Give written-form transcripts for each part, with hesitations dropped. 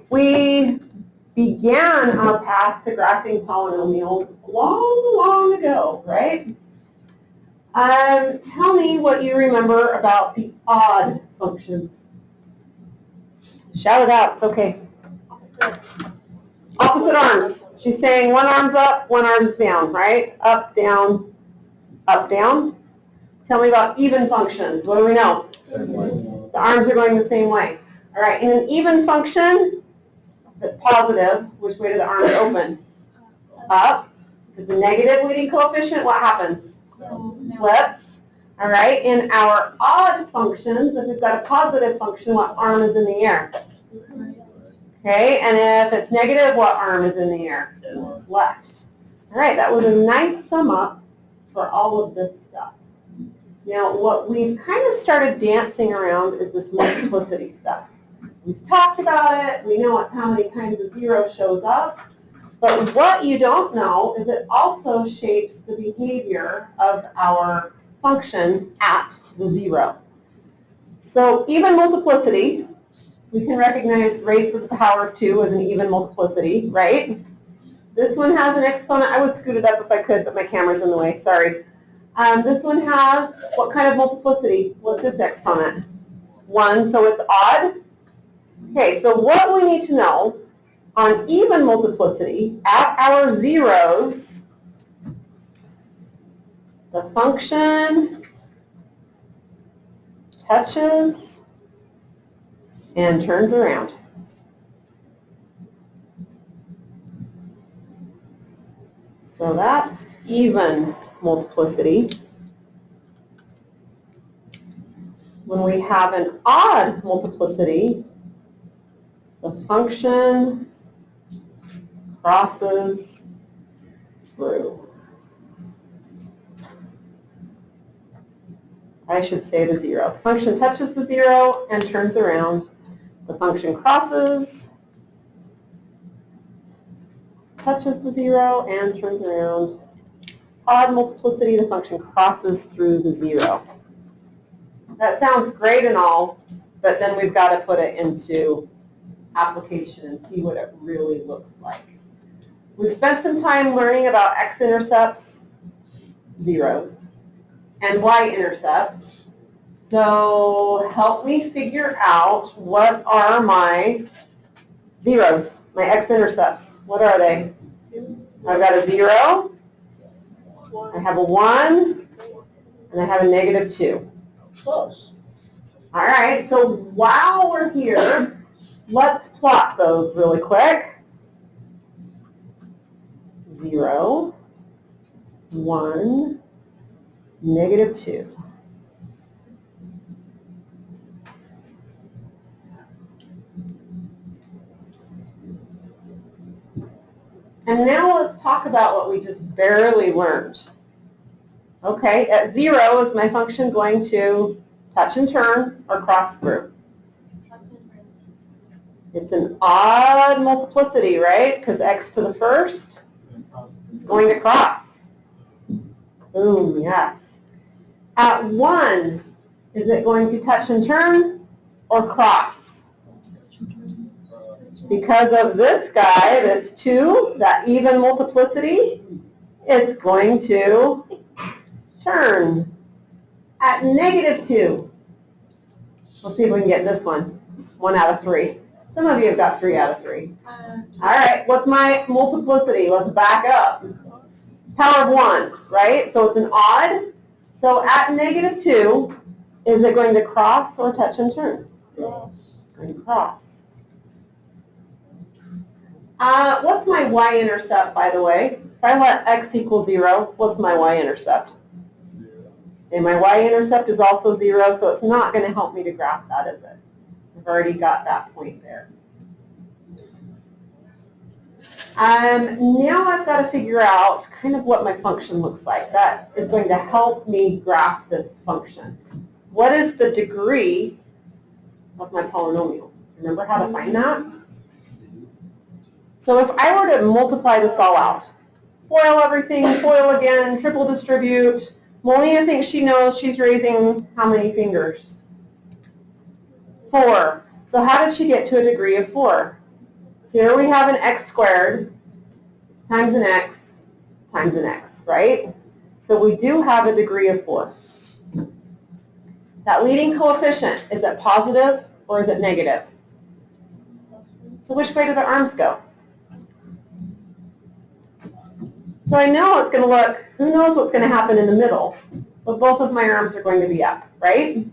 We began our path to graphing polynomials long, long ago, right? Tell me what you remember about the odd functions. Shout it out, it's okay. Opposite arms. She's saying one arm's up, one arm's down, right? Up, down, up, down. Tell me about even functions. What do we know? The arms are going the same way. All right, in an even function that's positive, which way do the arms open? Up. If it's a negative leading coefficient, what happens? Flips. All right, in our odd functions, if we've got a positive function, what arm is in the air? Okay, and if it's negative, what arm is in the air? Left. All right, that was a nice sum up for all of this stuff. Now, what we've kind of started dancing around is this multiplicity stuff. We've talked about it. We know how many times a zero shows up. But what you don't know is it also shapes the behavior of our function at the zero. So even multiplicity, we can recognize raised to the power of 2 as an even multiplicity, right? This one has an exponent. I would scoot it up if I could, but my camera's in the way. Sorry. This one has what kind of multiplicity? What's its exponent? 1, so it's odd. Okay, so what we need to know on even multiplicity, at our zeros, the function touches and turns around. So that's even multiplicity. When we have an odd multiplicity, the function crosses through. I should say the zero. The function touches the zero and turns around. The function crosses, touches the zero and turns around. Odd multiplicity, the function crosses through the zero. That sounds great and all, but then we've got to put it into application and see what it really looks like. We've spent some time learning about x-intercepts, zeros, and y-intercepts. So help me figure out what are my zeros, my x-intercepts. What are they? I've got a 0, I have a 1, and I have a -2. Close. All right, so while we're here, let's plot those really quick. 0, 1, -2. And now let's talk about what we just barely learned. Okay, at 0 is my function going to touch and turn or cross through? It's an odd multiplicity, right? Because x to the first is going to cross. Boom, yes. At 1, is it going to touch and turn or cross? Because of this guy, this 2, that even multiplicity, it's going to turn. At -2, we'll see if we can get this one. 1 out of 3. Some of you have got 3 out of 3. All right, what's my multiplicity? Let's back up. Power of 1, right? So it's an odd. So at -2, is it going to cross or touch and turn? It's going to cross. What's my y-intercept, by the way? If I let x equal 0, what's my y-intercept? And my y-intercept is also 0, so it's not going to help me to graph that, is it? I've already got that point there. Now I've got to figure out kind of what my function looks like. That is going to help me graph this function. What is the degree of my polynomial? Remember how to find that? So if I were to multiply this all out, FOIL everything, FOIL again, triple distribute, Melina thinks she knows she's raising how many fingers? 4. So how did she get to a degree of 4? Here we have an x squared times an x, right? So we do have a degree of 4. That leading coefficient, is it positive or is it negative? So which way do the arms go? So I know it's going to look, who knows what's going to happen in the middle, but both of my arms are going to be up, right?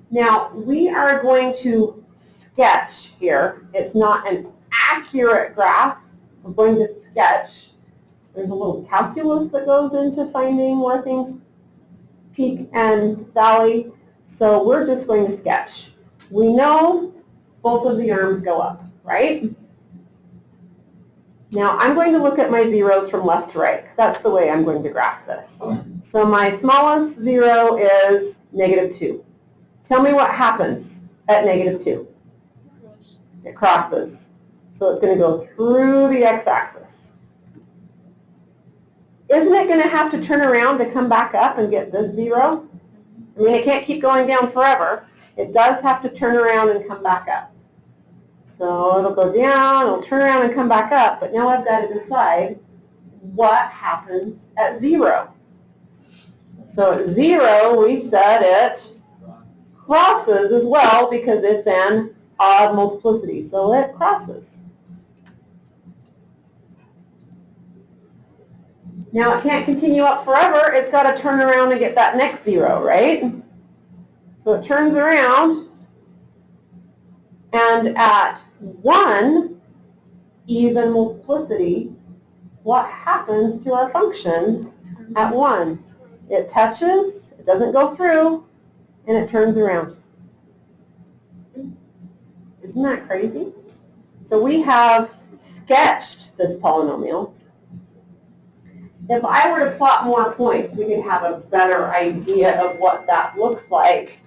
Now, we are going to sketch here. It's not an accurate graph. We're going to sketch. There's a little calculus that goes into finding where things peak and valley. So we're just going to sketch. We know both of the arms go up, right? Now I'm going to look at my zeros from left to right, because that's the way I'm going to graph this. So my smallest 0 is -2. Tell me what happens at -2. It crosses. So it's going to go through the x-axis. Isn't it going to have to turn around to come back up and get this 0? I mean, it can't keep going down forever. It does have to turn around and come back up. So it'll go down, it'll turn around and come back up, but now I've got to decide what happens at 0. So at 0, we said it crosses as well because it's an odd multiplicity, so it crosses. Now it can't continue up forever, it's got to turn around and get that next 0, right? So it turns around, and at 1 even multiplicity, what happens to our function at 1? It touches, it doesn't go through, and it turns around. Isn't that crazy? So we have sketched this polynomial. If I were to plot more points, we could have a better idea of what that looks like.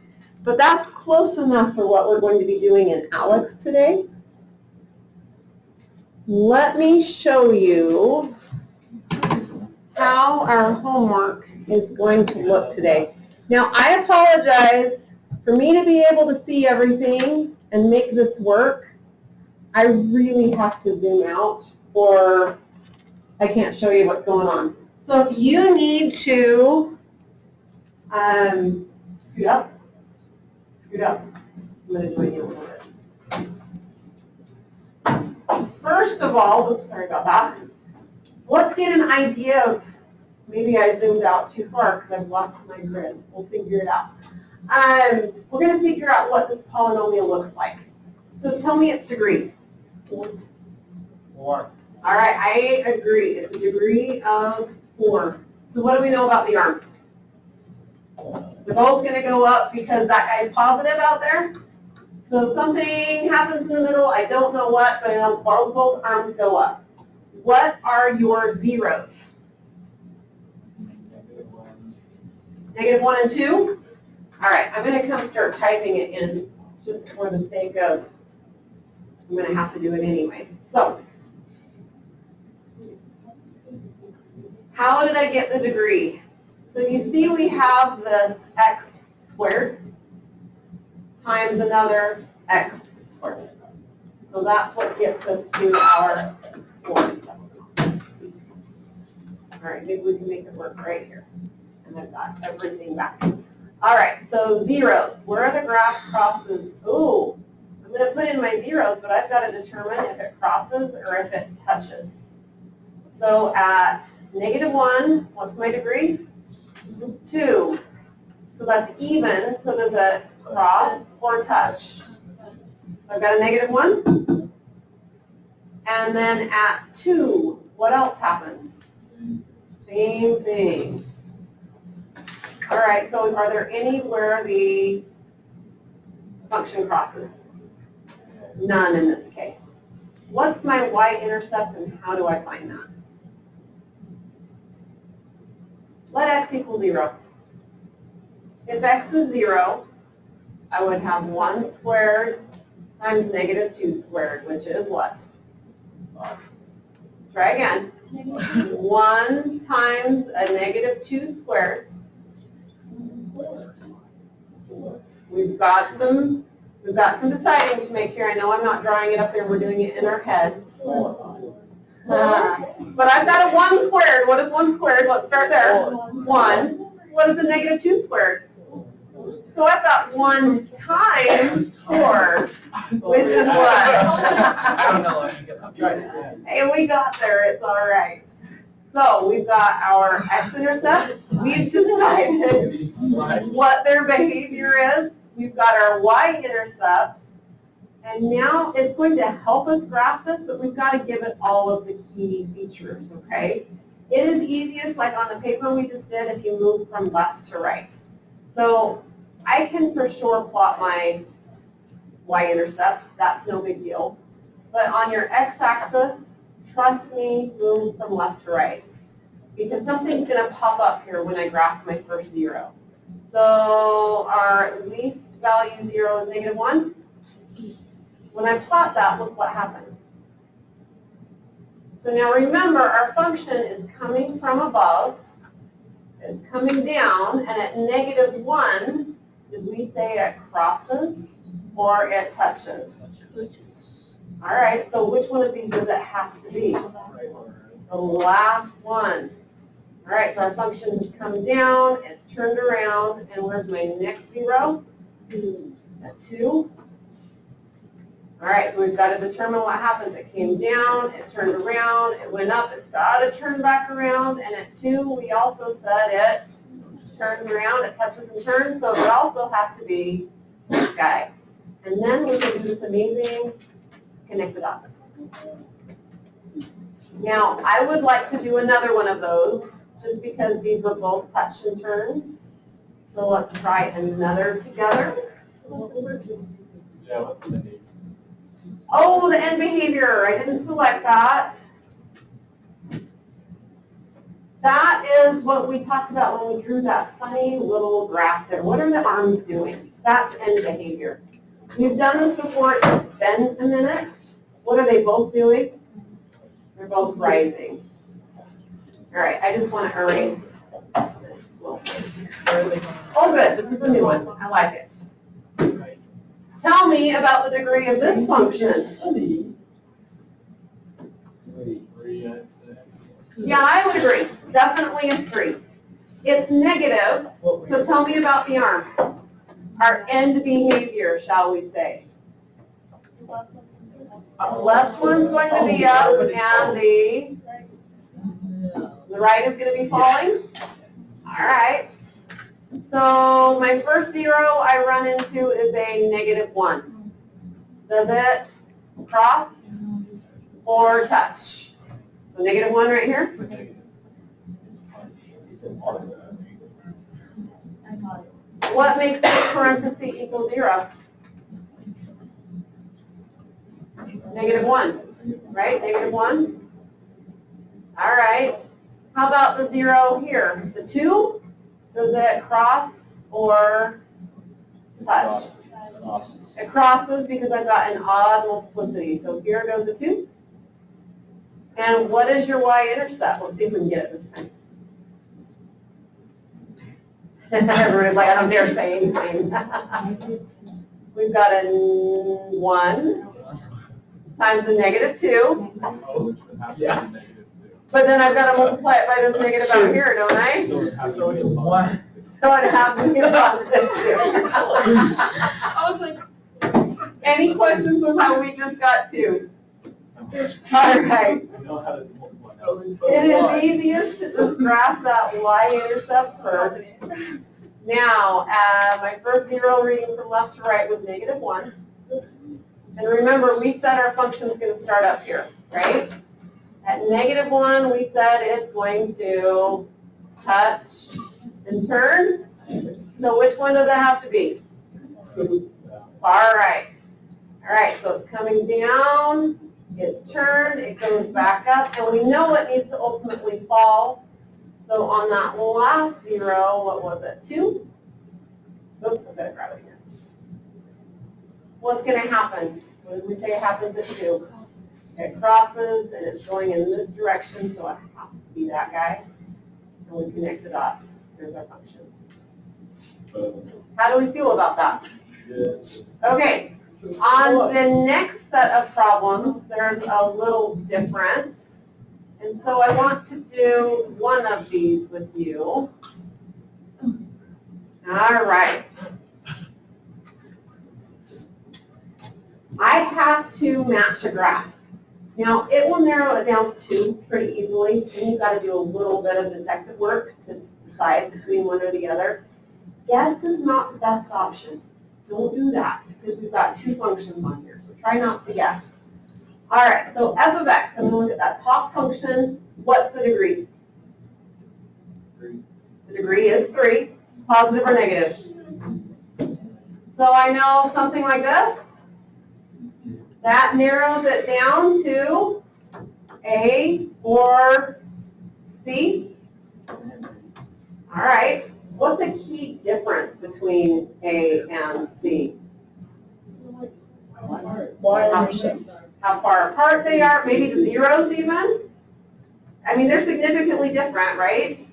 But that's close enough for what we're going to be doing in ALEKS today. Let me show you how our homework is going to look today. Now, I apologize. For me to be able to see everything and make this work, I really have to zoom out or I can't show you what's going on. So if you need to scoot up. I'm going to join you a little bit. First of all, oops, sorry about that. Let's get an idea of, maybe I zoomed out too far because I've lost my grid. We'll figure it out. We're going to figure out what this polynomial looks like. So tell me its degree. 4. All right, I agree. It's a degree of 4. So what do we know about the arms? They're both going to go up because that guy's positive out there. So something happens in the middle, I don't know what, but I know both arms go up. What are your zeros? -1 and 2? All right, I'm going to come start typing it in just for the sake of, I'm going to have to do it anyway. So, how did I get the degree? So you see we have this x squared times another x squared. So that's what gets us to our 4. All right, maybe we can make it work right here. And I've got everything back. All right, so zeros. Where are the graph crosses? Ooh, I'm going to put in my zeros, but I've got to determine if it crosses or if it touches. So at -1, what's my degree? 2. So that's even. So does it cross or touch? So I've got a -1. And then at 2, what else happens? Same thing. All right, so are there any where the function crosses? None in this case. What's my y-intercept and how do I find that? Let x equal 0. If x is 0, I would have 1 squared times -2 squared, which is what? Try again. 1 times a -2 squared. We've got some We've got some deciding to make here. I know I'm not drawing it up there. We're doing it in our heads. But I've got a 1 squared. What is 1 squared? Let's start there. 1. What is a negative 2 squared? So I've got 1 times 4, which is what? I don't know. Hey, we got there. It's all right. So we've got our x-intercepts. We've decided what their behavior is. We've got our y-intercept. And now it's going to help us graph this, but we've got to give it all of the key features, okay? It is easiest, like on the paper we just did, if you move from left to right. So I can for sure plot my y-intercept. That's no big deal. But on your x-axis, trust me, move from left to right. Because something's going to pop up here when I graph my first 0. So our least value 0 is negative 1. When I plot that, look what happened. So now remember, our function is coming from above. It's coming down, and at negative 1, did we say it crosses or it touches? All right, so which one of these does it have to be? The last one. All right, so our function has come down, it's turned around, and where's my next 0? 2. At 2. All right, so we've got to determine what happens. It came down, it turned around, it went up, it's got to turn back around, and at 2, we also said it turns around, it touches and turns, so it would also have to be this guy. And then we can do this amazing connect the dots. Now, I would like to do another one of those, just because these were both touch and turns. So let's try another together. Yeah, what's the name? Oh, the end behavior. I didn't select that. That is what we talked about when we drew that funny little graph there. What are the arms doing? That's end behavior. We've done this before. It's been a minute. What are they both doing? They're both rising. All right, I just want to erase this little thing here. Oh, good. This is a new one. I like it. Tell me about the degree of this function. Yeah, I would agree. Definitely a 3. It's negative, so tell me about the arms. Our end behavior, shall we say. Left one's going to be up, and the right is going to be falling. All right. So my first 0 I run into is a negative 1. Does it cross or touch? So negative 1 right here. What makes this parenthesis equal 0? Negative 1, right? Negative 1. All right. How about the 0 here? The 2? Does it cross or touch? It crosses because I've got an odd multiplicity. So here goes a 2. And what is your y-intercept? Let's see if we can get it this time. Everybody's like, I don't dare say anything. We've got a 1 times a negative 2. Yeah. But then I've got to multiply it by this negative out here, don't I? So it's 1. So it happens to be a positive 2. I was like, Any questions with how we just got 2? All right. I know how to multiply. It is easiest to just graph that y-intercept first. Now, my first 0 reading from left to right was negative 1. And remember, we said our function is going to start up here, right? At negative 1, we said it's going to touch and turn. So which one does it have to be? All right. All right, so it's coming down, it's turned, it goes back up, and we know it needs to ultimately fall. So on that last 0, what was it, 2? Oops, I've got to grab it again. What's going to happen? What did we say happens at 2? It crosses, and it's going in this direction, so it has to be that guy. And we connect the dots. Here's our function. How do we feel about that? Okay, on the next set of problems, there's a little difference. And so I want to do one of these with you. All right. I have to match a graph. Now, it will narrow it down to 2 pretty easily, and you've got to do a little bit of detective work to decide between one or the other. Guess is not the best option. Don't do that, because we've got 2 functions on here, so try not to guess. All right, so f of x, I'm going to look at that top function. What's the degree? 3. The degree is 3, positive or negative. So I know something like this. That narrows it down to A or C. All right. What's the key difference between A and C? How far apart they are, maybe the zeros even. I mean, they're significantly different, right?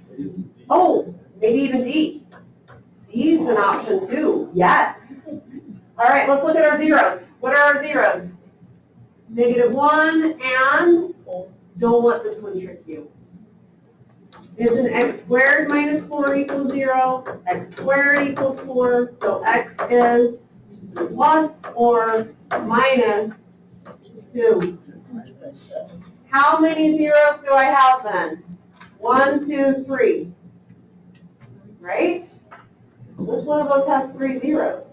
Oh, maybe even D. D is an option too, yes. All right, let's look at our zeros. What are our zeros? -1 and, don't let this one trick you. Is an x squared minus 4 equals 0, x squared equals 4, so x is plus or minus 2. How many zeros do I have then? 1, 2, 3. Right? Which one of those has 3 zeros?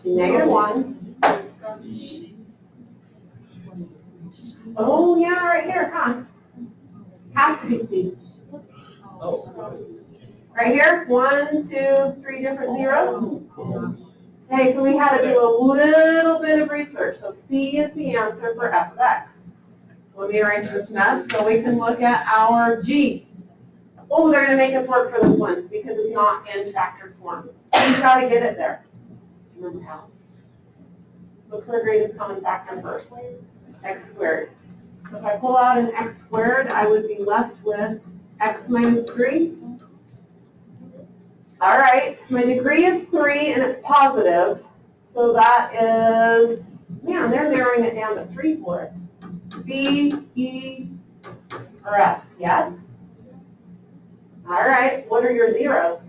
-1. Oh, yeah, right here, huh? Has to be C. Right here, 1, 2, 3 different zeros. Okay, so we had to do a little bit of research. So C is the answer for f of x. Let me erase this mess so we can look at our G. Oh, they're going to make us work for this one because it's not in factored form. You've got to get it there. Remember how? Look for the greatest common factor first. X squared. So if I pull out an x squared, I would be left with x minus 3. All right, my degree is 3 and it's positive. So that is, man, they're narrowing it down to 3 for us. B, E, or F, yes? All right, what are your zeros?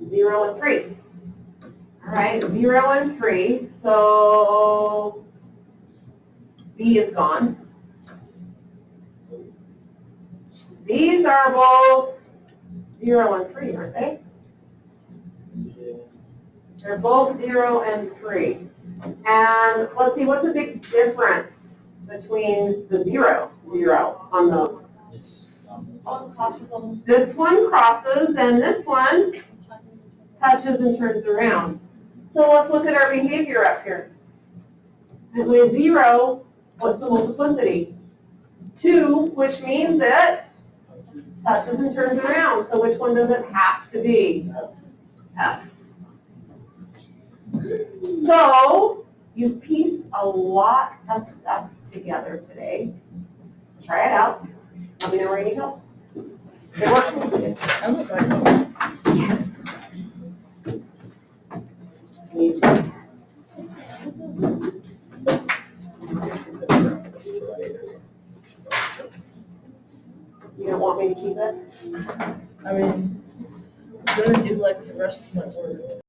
0 and 3. All right, 0 and 3, so B is gone. These are both 0 and 3, aren't they? They're both 0 and 3. And let's see, what's the big difference between the 0 on those? This one crosses and this one touches and turns around. So let's look at our behavior up here. And with 0, what's the multiplicity? 2, which means it touches and turns around. So which one does it have to be? F. So you've pieced a lot of stuff together today. Try it out. Let me know where you need help. It works. Yes. You don't want me to keep it? I mean, I'm gonna do like the rest of my work.